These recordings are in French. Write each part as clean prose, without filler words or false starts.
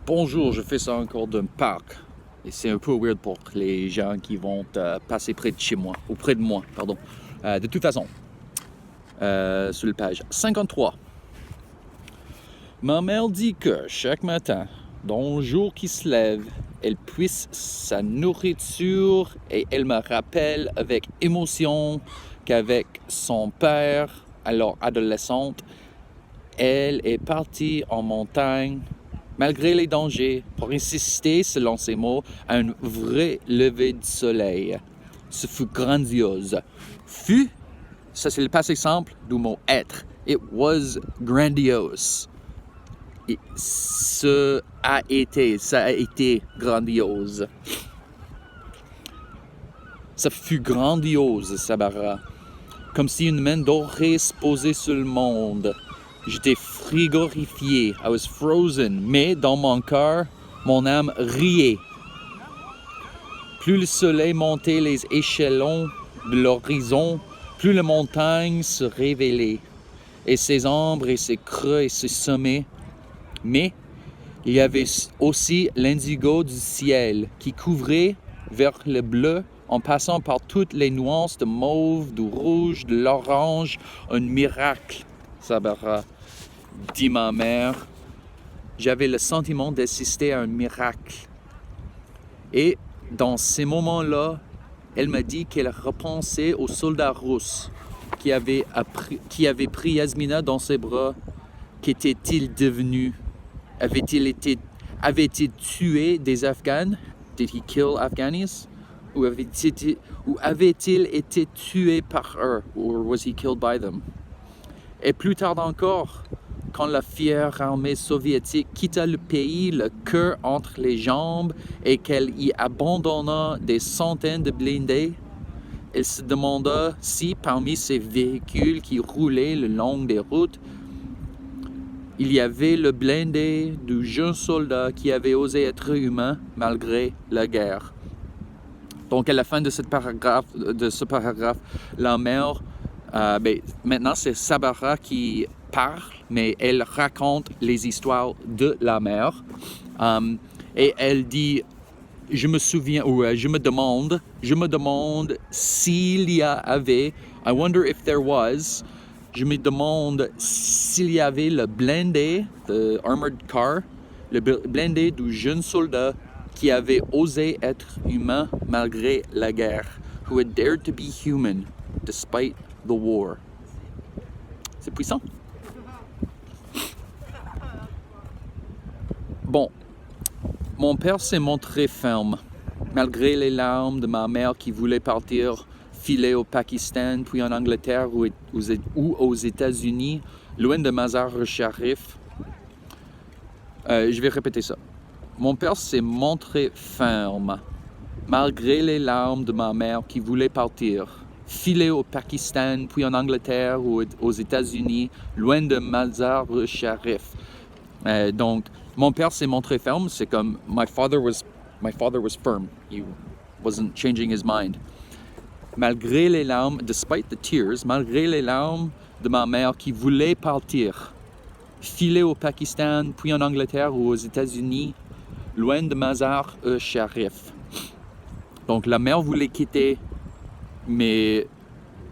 Bonjour, je fais ça encore d'un parc. Et c'est un peu weird pour les gens qui vont passer près de chez moi, ou près de moi, pardon. De toute façon, sur la page 53. Ma mère dit que chaque matin, dans le jour qui se lève, elle puise sa nourriture et elle me rappelle avec émotion qu'avec son père, alors adolescente, elle est partie en montagne malgré les dangers, pour insister, selon ses mots, à un vrai lever du soleil. Ce fut grandiose. Fut, ça c'est le passé simple du mot être. It was grandiose. Et ça a été grandiose. Ça fut grandiose, Sabara. Comme si une main dorée se posait sur le monde. J'étais frigorifié, I was frozen, mais dans mon cœur, mon âme riait. Plus le soleil montait les échelons de l'horizon, plus la montagne se révélait, et ses ombres et ses creux et ses sommets. Mais il y avait aussi l'indigo du ciel qui couvrait vers le bleu en passant par toutes les nuances de mauve, du rouge, de l'orange, un miracle, Sabara. Dit ma mère, j'avais le sentiment d'assister à un miracle. Et dans ces moments-là, elle m'a dit qu'elle repensait aux soldats russes qui avaient pris Yasmina dans ses bras. Qu'était-il devenu? Avait-il tué des Afghans? Did he kill Afghanis? Ou avait-il été tué par eux? Or was he killed by them? Et plus tard encore, quand la fière armée soviétique quitta le pays, le cœur entre les jambes, et qu'elle y abandonna des centaines de blindés, elle se demanda si, parmi ces véhicules qui roulaient le long des routes, il y avait le blindé du jeune soldat qui avait osé être humain malgré la guerre. Donc, à la fin de ce paragraphe, la mère, maintenant c'est Sabara qui parle, mais elle raconte les histoires de la mère. Et elle dit, je me demande s'il y avait, I wonder if there was, je me demande s'il y avait le blindé, the armored car, le blindé du jeune soldat qui avait osé être humain malgré la guerre, who had dared to be human despite the war. C'est puissant. Bon, mon père s'est montré ferme, malgré les larmes de ma mère qui voulait partir, filer au Pakistan, puis en Angleterre ou aux États-Unis, loin de Mazar-e-Sharif. Je vais répéter ça. Mon père s'est montré ferme, malgré les larmes de ma mère qui voulait partir, filer au Pakistan, puis en Angleterre ou aux États-Unis, loin de Mazar-e-Sharif. Donc, mon père s'est montré ferme, c'est comme my father was firm. He wasn't changing his mind. Malgré les larmes, despite the tears, malgré les larmes de ma mère qui voulait partir, filer au Pakistan, puis en Angleterre ou aux États-Unis, loin de Mazar-e-Sharif. Donc la mère voulait quitter, mais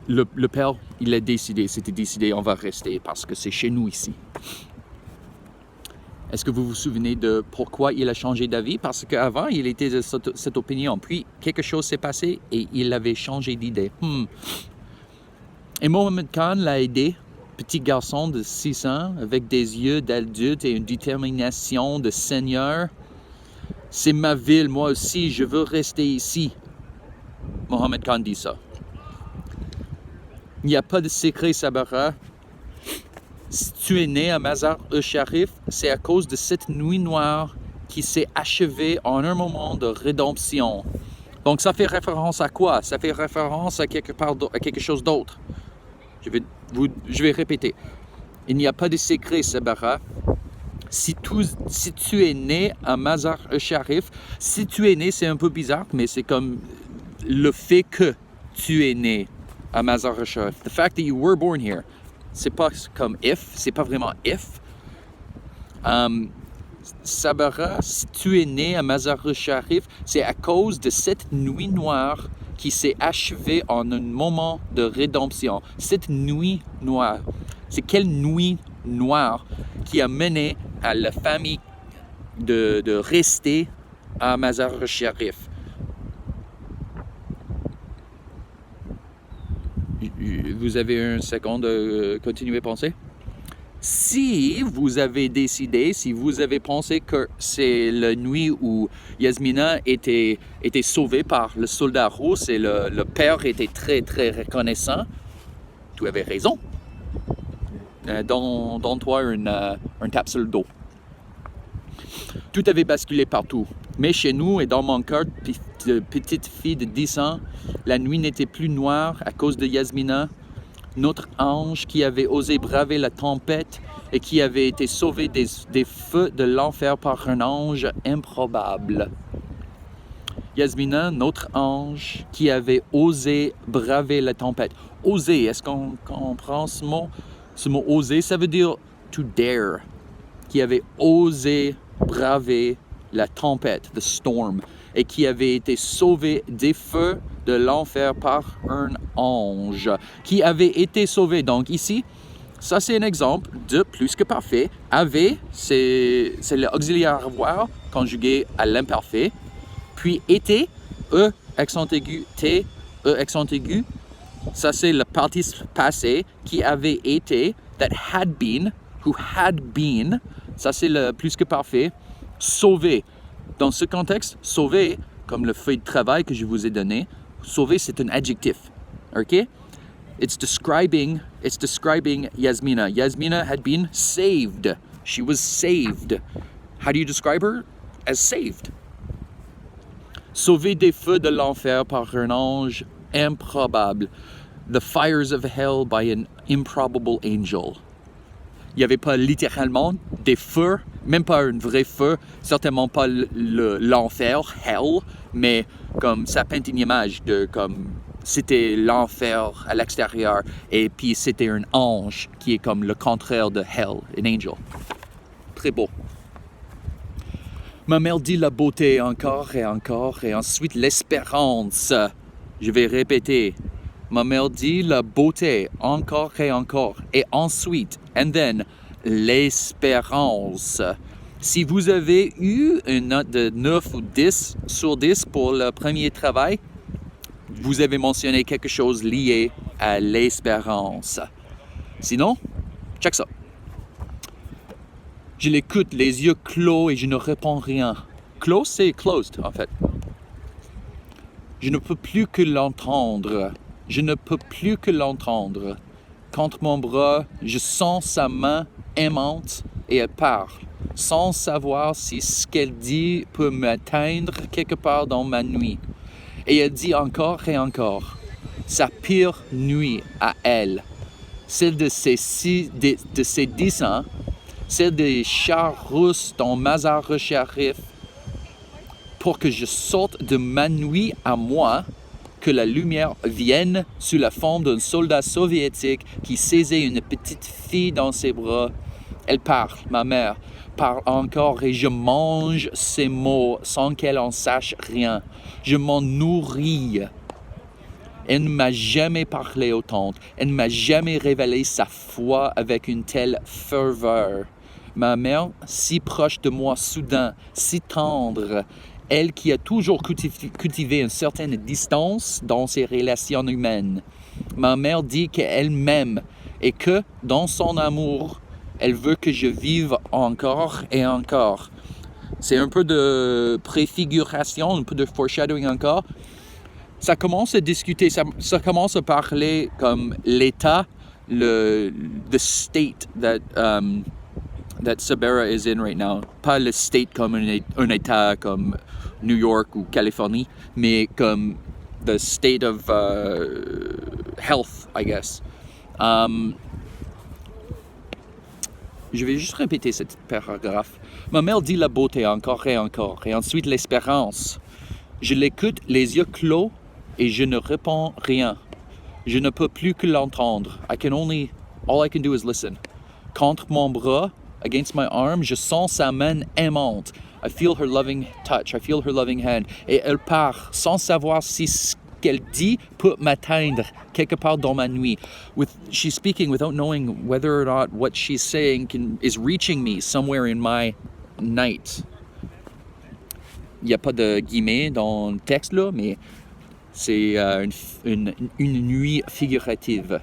le père, il a décidé, on va rester parce que c'est chez nous ici. Est-ce que vous vous souvenez de pourquoi il a changé d'avis? Parce qu'avant, il était de cette opinion. Puis, quelque chose s'est passé et il avait changé d'idée. Et Mohamed Khan l'a aidé, petit garçon de 6 ans, avec des yeux d'adulte et une détermination de seigneur. C'est ma ville, moi aussi, je veux rester ici. Mohamed Khan dit ça. Il n'y a pas de secret, Sabara. Si tu es né à Mazar-e-Sharif, c'est à cause de cette nuit noire qui s'est achevée en un moment de rédemption. Donc ça fait référence à quoi? Ça fait référence à quelque chose d'autre. Je vais répéter. Il n'y a pas de secret, Sabara. Si tu es né à Mazar-e-Sharif, si tu es né, c'est un peu bizarre, mais c'est comme le fait que tu es né à Mazar-e-Sharif. The fact that you were born here. C'est pas comme if, c'est pas vraiment if. Sabara, si tu es né à Mazar-e-Sharif, c'est à cause de cette nuit noire qui s'est achevée en un moment de rédemption. Cette nuit noire, c'est quelle nuit noire qui a mené à la famille de rester à Mazar-e-Sharif? Vous avez une seconde de continuer à penser? Si vous avez décidé, si vous avez pensé que c'est la nuit où Yasmina était sauvée par le soldat russe et le père était très très reconnaissant, tu avais raison. Donne-toi un tape sur le dos. Tout avait basculé partout. Mais chez nous et dans mon cœur de petite fille de 10 ans, la nuit n'était plus noire à cause de Yasmina, notre ange qui avait osé braver la tempête et qui avait été sauvé des feux de l'enfer par un ange improbable. Yasmina, notre ange qui avait osé braver la tempête. Oser, est-ce qu'on comprend ce mot? Ce mot oser, ça veut dire to dare. Qui avait osé braver la tempête, the storm, et qui avait été sauvé des feux de l'enfer par un ange, qui avait été sauvé. Donc ici, ça c'est un exemple de plus que parfait. Avait, c'est l'auxiliaire avoir conjugué à l'imparfait. Puis était, accent aigu, t, accent aigu. Ça c'est le participe passé qui avait été, that had been, who had been. Ça c'est le plus que parfait. Sauvé. Dans ce contexte, sauvé, comme le feuille de travail que je vous ai donné, sauvé c'est un adjectif. OK? It's describing Yasmina. Yasmina had been saved. She was saved. How do you describe her? As saved. Sauvée des feux de l'enfer par un ange improbable. The fires of hell by an improbable angel. Il n'y avait pas littéralement des feux, même pas un vrai feu, certainement pas l'enfer, hell, mais comme ça peint une image de comme c'était l'enfer à l'extérieur et puis c'était un ange qui est comme le contraire de hell, an angel. Très beau. Ma mère dit la beauté encore et encore et ensuite l'espérance. Je vais répéter. Ma mère dit la beauté encore et ensuite, and then, l'espérance. Si vous avez eu une note de 9 ou 10 sur 10 pour le premier travail, vous avez mentionné quelque chose lié à l'espérance. Sinon, check ça. Je l'écoute, les yeux clos et je ne réponds rien. Close, c'est closed, en fait. Je ne peux plus que l'entendre. Je ne peux plus que l'entendre. Contre mon bras, je sens sa main aimante et elle parle, sans savoir si ce qu'elle dit peut m'atteindre quelque part dans ma nuit. Et elle dit encore et encore, sa pire nuit à elle, celle de ses 10 ans, celle des chars russes dans Mazar-e-Sharif, pour que je sorte de ma nuit à moi, que la lumière vienne sous la forme d'un soldat soviétique qui saisit une petite fille dans ses bras. Elle parle, ma mère parle encore et je mange ses mots sans qu'elle en sache rien. Je m'en nourris. Elle ne m'a jamais parlé autant. Elle ne m'a jamais révélé sa foi avec une telle ferveur. Ma mère, si proche de moi soudain, si tendre, elle qui a toujours cultivé une certaine distance dans ses relations humaines. Ma mère dit qu'elle m'aime et que, dans son amour, elle veut que je vive encore et encore. C'est un peu de préfiguration, un peu de foreshadowing encore. Ça commence à discuter, ça commence à parler comme l'état, the state that Sabera is in right now. Pas le state comme un état comme New York ou Californie, mais comme the state of health, I guess. Je vais juste répéter cet paragraphe. Ma mère dit la beauté encore et ensuite l'espérance. Je l'écoute les yeux clos et je ne réponds rien. Je ne peux plus que l'entendre. All I can do is listen. Contre mon bras, against my arm, je sens sa main aimante. I feel her loving touch, I feel her loving hand. Et elle part sans savoir si ce qu'elle dit peut m'atteindre quelque part dans ma nuit. She's speaking without knowing whether or not what she's saying is reaching me somewhere in my night. Il n'y a pas de guillemets dans le texte là, mais c'est une nuit figurative.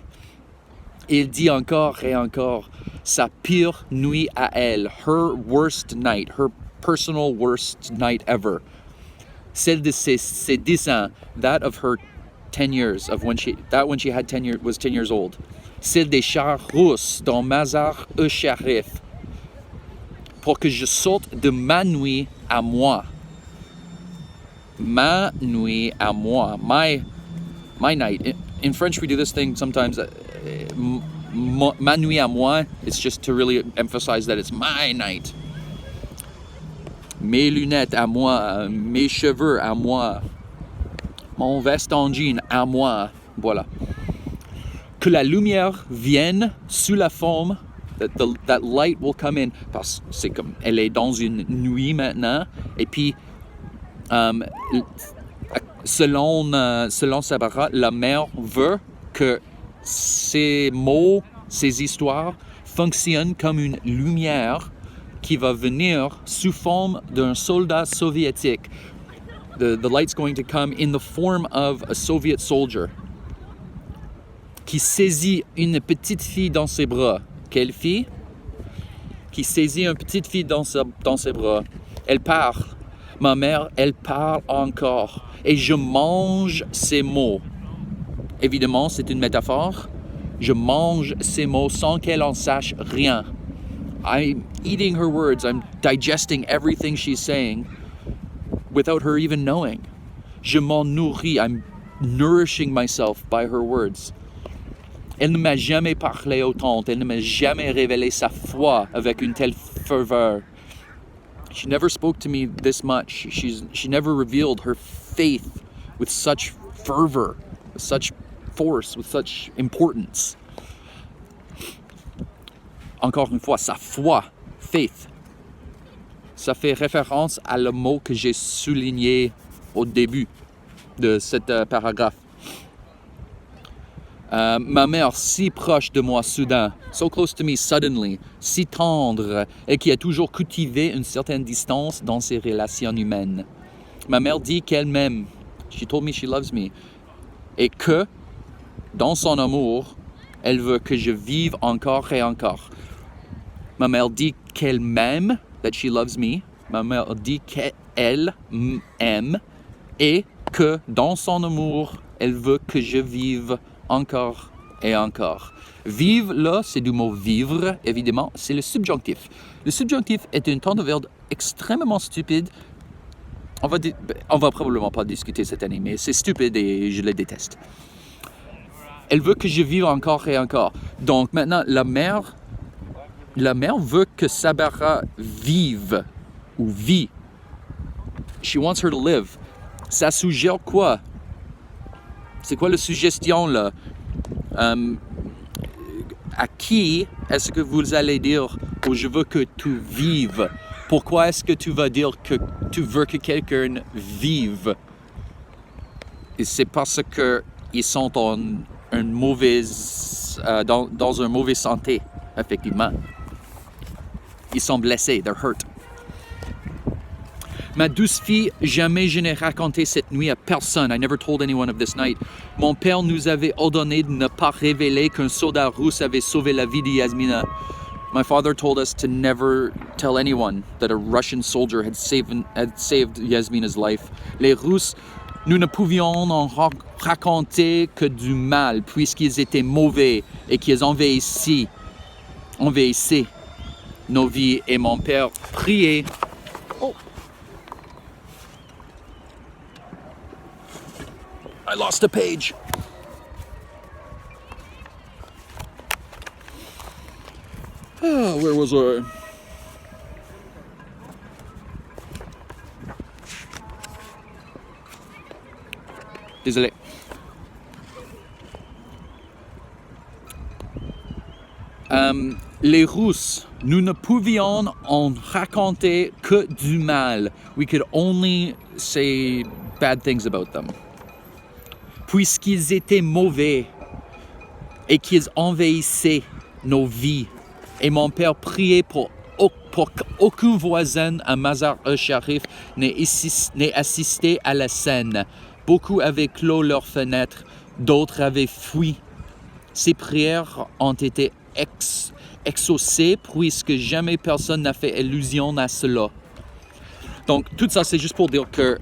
Et il dit encore et encore sa pire nuit à elle, her worst night, her personal worst night ever. Celle de ses 10 ans, that of her 10 years, when she had 10 years, was 10 years old. Celle des chars russes dans Mazar-e-Sharif, pour que je sorte de ma nuit à moi. Ma nuit à moi, my night. In French, we do this thing sometimes. Ma nuit à moi, it's just to really emphasize that it's my night. Mes lunettes à moi, mes cheveux à moi, mon veste en jean à moi, voilà. Que la lumière vienne sous la forme, that light will come in, parce que c'est comme, elle est dans une nuit maintenant, et puis selon Sabara, la mère veut que ces mots, ces histoires fonctionnent comme une lumière qui va venir sous forme d'un soldat soviétique. The light's going to come in the form of a Soviet soldier qui saisit une petite fille dans ses bras. Quelle fille? Qui saisit une petite fille dans ses bras. Elle parle. Ma mère, elle parle encore. Et je mange ses mots. Évidemment, c'est une métaphore. Je mange ses mots sans qu'elle en sache rien. I'm eating her words. I'm digesting everything she's saying without her even knowing. Je m'en nourris. I'm nourishing myself by her words. Elle ne m'a jamais parlé autant. Elle ne m'a jamais révélé sa foi avec une telle ferveur. She never spoke to me this much. She never revealed her faith with such fervor, with such force, with such importance. Encore une fois, sa foi, faith. Ça fait référence à le mot que j'ai souligné au début de cet paragraphe. Ma mère si proche de moi soudain, so close to me suddenly, si tendre, et qui a toujours cultivé une certaine distance dans ses relations humaines. Ma mère dit qu'elle m'aime. She told me she loves me. Et que, dans son amour, elle veut que je vive encore et encore. Ma mère dit qu'elle m'aime, that she loves me. Ma mère dit qu'elle m'aime et que, dans son amour, elle veut que je vive encore et encore. Vivre, là, c'est du mot vivre, évidemment, c'est le subjonctif. Le subjonctif est un temps de verbe extrêmement stupide. On va probablement pas discuter cette année, mais c'est stupide et je le déteste. Elle veut que je vive encore et encore. Donc maintenant, la mère veut que Sabara vive ou vit. She wants her to live. Ça suggère quoi? C'est quoi la suggestion là? À qui est-ce que vous allez dire oh, je veux que tu vives? Pourquoi est-ce que tu vas dire que tu veux que quelqu'un vive? Et c'est parce qu'ils sont dans une mauvaise santé, effectivement. Ils sont blessés, they're hurt. Ma douce fille, jamais je n'ai raconté cette nuit à personne. I never told anyone of this night. Mon père nous avait ordonné de ne pas révéler qu'un soldat russe avait sauvé la vie de Yasmina. My father told us to never tell anyone that a Russian soldier had saved Yasmina's life. Les Russes, nous ne pouvions en raconter que du mal, puisqu'ils étaient mauvais et qu'ils envahissaient nos vies. Et mon père priait. Oh. I lost a page. Where was I? Désolé. Les Russes Nous ne pouvions en raconter que du mal. We could only say bad things about them. Puisqu'ils étaient mauvais et qu'ils envahissaient nos vies. Et mon père priait pour qu'aucun voisin à Mazar-e-Sharif n'ait assisté à la scène. Beaucoup avaient clos leurs fenêtres, d'autres avaient fui. Ces prières ont été exaucées puisque jamais personne n'a fait allusion à cela. Donc tout ça c'est juste pour dire que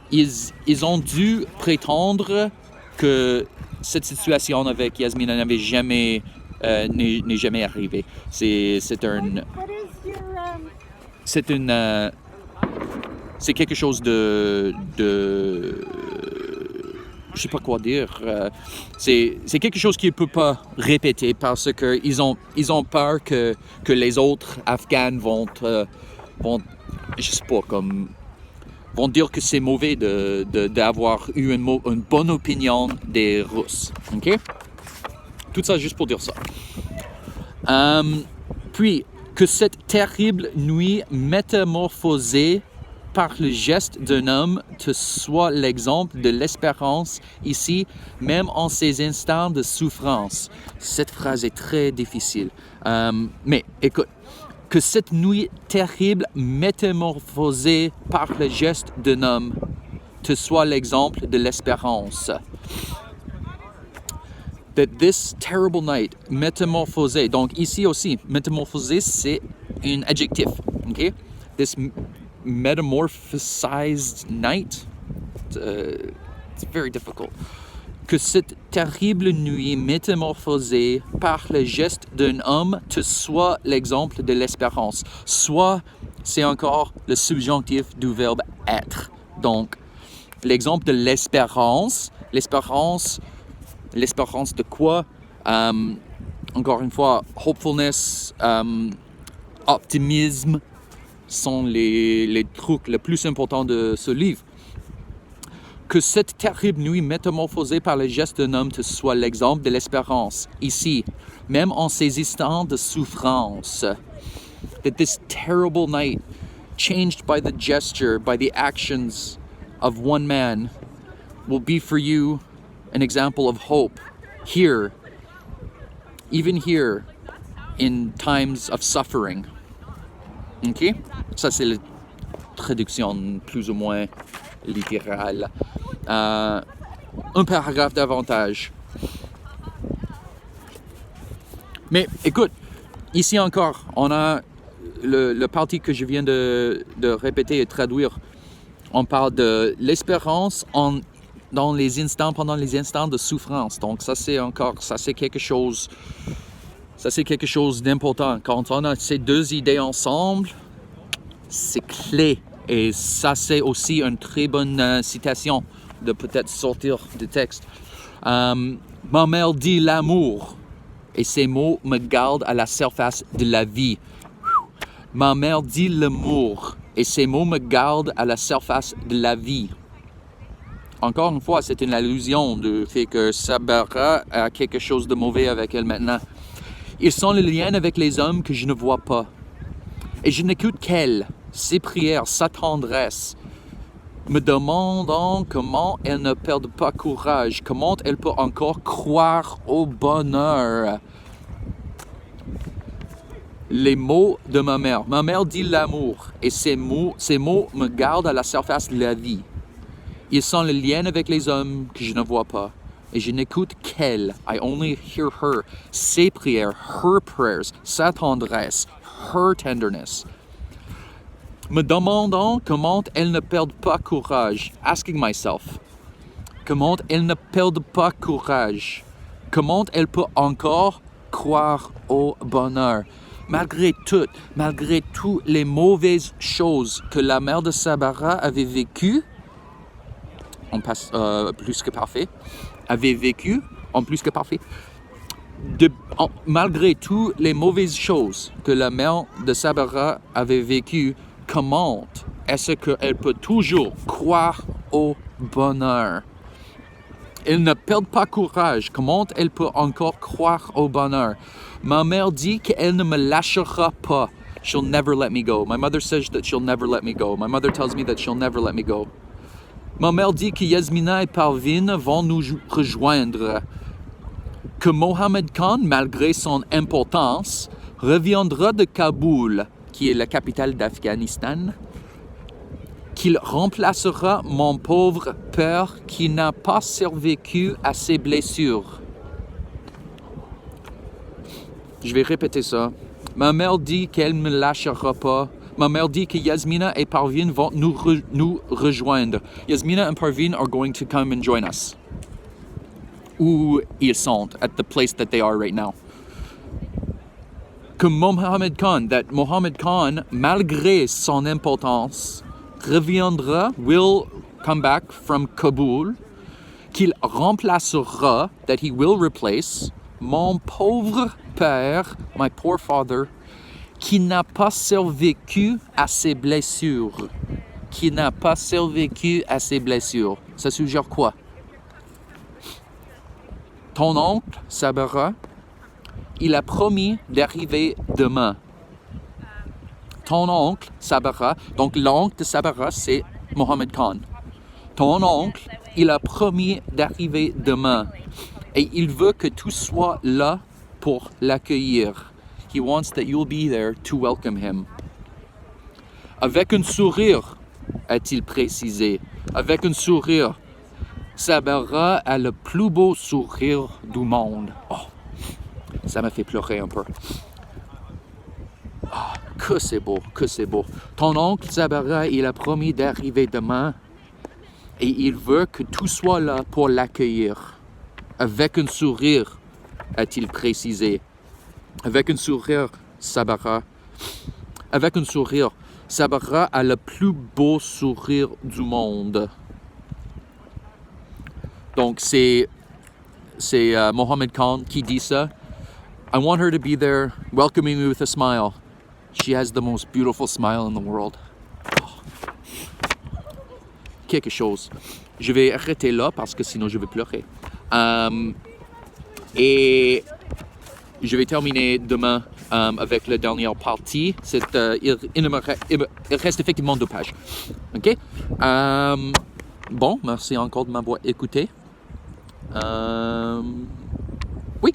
ils ont dû prétendre que cette situation avec Yasmina n'avait jamais n'est jamais arrivée. C'est quelque chose de je sais pas quoi dire. C'est quelque chose qu'ils ne peuvent pas répéter parce qu'ils ont peur que les autres Afghans vont je sais pas, vont dire que c'est mauvais d'avoir eu une bonne opinion des Russes. OK? Tout ça juste pour dire ça. Puis, que cette terrible nuit métamorphosée par le geste d'un homme te soit l'exemple de l'espérance ici, même en ces instants de souffrance. Cette phrase est très difficile. Mais écoute, que cette nuit terrible métamorphosée par le geste d'un homme te soit l'exemple de l'espérance. That this terrible night, métamorphosée. Donc ici aussi, métamorphosée, c'est un adjectif. Okay? This metamorphosized night, it's very difficult. Que cette terrible nuit métamorphosée par le geste d'un homme te soit l'exemple de l'espérance. Soit, c'est encore le subjonctif du verbe être. Donc, l'exemple de l'espérance de quoi? Encore une fois, hopefulness, optimisme sont les trucs les plus importants de ce livre. Que cette terrible nuit métamorphosée par le geste d'un homme te soit l'exemple de l'espérance, ici, même en ces instants de souffrance. That this terrible night, changed by the gesture, by the actions of one man, will be for you an example of hope, here, even here, in times of suffering. OK? Ça, c'est la traduction plus ou moins littérale. Un paragraphe davantage. Mais écoute, ici encore, on a le parti que je viens de répéter et traduire. On parle de l'espérance pendant les instants de souffrance. Donc ça c'est quelque chose d'important. Quand on a ces deux idées ensemble, c'est clé. Et ça c'est aussi une très bonne citation de peut-être sortir du texte. Ma mère dit l'amour, et ces mots me gardent à la surface de la vie. Ma mère dit l'amour, et ces mots me gardent à la surface de la vie. Encore une fois, c'est une allusion du fait que Sabara a quelque chose de mauvais avec elle maintenant. Ils sont le lien avec les hommes que je ne vois pas. Et je n'écoute qu'elle, ses prières, sa tendresse, me demandant comment elle ne perd pas courage, comment elle peut encore croire au bonheur. Les mots de ma mère. Ma mère dit l'amour, et ces mots me gardent à la surface de la vie. Ils sont le lien avec les hommes que je ne vois pas, et je n'écoute qu'elle. I only hear her. Ses prières, her prayers, sa tendresse, her tenderness. Me demandant comment elle ne perd pas courage. Asking myself, comment elle ne perd pas courage. Comment elle peut encore croire au bonheur. Malgré toutes les mauvaises choses que la mère de Sabara avait vécues, plus que parfait, malgré toutes les mauvaises choses que la mère de Sabara avait vécues, comment est-ce qu'elle peut toujours croire au bonheur? Elle ne perd pas courage. Comment elle peut encore croire au bonheur? Ma mère dit qu'elle ne me lâchera pas. She'll never let me go. My mother says that she'll never let me go. My mother tells me that she'll never let me go. Ma mère dit que Yasmina et Parveen vont nous rejoindre. Que Mohammed Khan, malgré son importance, reviendra de Kaboul, qui est la capitale d'Afghanistan, qu'il remplacera mon pauvre père qui n'a pas survécu à ses blessures. Je vais répéter ça. Ma mère dit qu'elle ne me lâchera pas. Ma mère dit que Yasmina et Parveen vont nous rejoindre. Yasmina and Parveen are going to come and join us. Où ils sont, at the place that they are right now. Que Mohammed Khan, malgré son importance, reviendra, will come back from Kaboul, qu'il remplacera, that he will replace, mon pauvre père, my poor father, qui n'a pas survécu à ses blessures. Qui n'a pas survécu à ses blessures. Ça suggère quoi? Ton oncle, Sabara, il a promis d'arriver demain. Ton oncle, Sabara, donc l'oncle de Sabara, c'est Mohammed Khan. Ton oncle, il a promis d'arriver demain. Et il veut que tu sois là pour l'accueillir. He wants that you'll be there to welcome him. Avec un sourire, a-t-il précisé. Avec un sourire. Sabara a le plus beau sourire du monde. Oh, ça m'a fait pleurer un peu. Oh, que c'est beau, que c'est beau. Ton oncle Sabara, il a promis d'arriver demain et il veut que tu sois là pour l'accueillir. Avec un sourire, a-t-il précisé. Avec un sourire, Sabara. Avec un sourire, Sabara a le plus beau sourire du monde. Donc c'est Mohammed Khan qui dit ça. I want her to be there, welcoming me with a smile. She has the most beautiful smile in the world. Oh. Quelque chose. Je vais arrêter là parce que sinon je vais pleurer. Et je vais terminer demain avec la dernière partie. Il reste effectivement 2 pages. OK? Bon, merci encore de m'avoir écouté. Oui.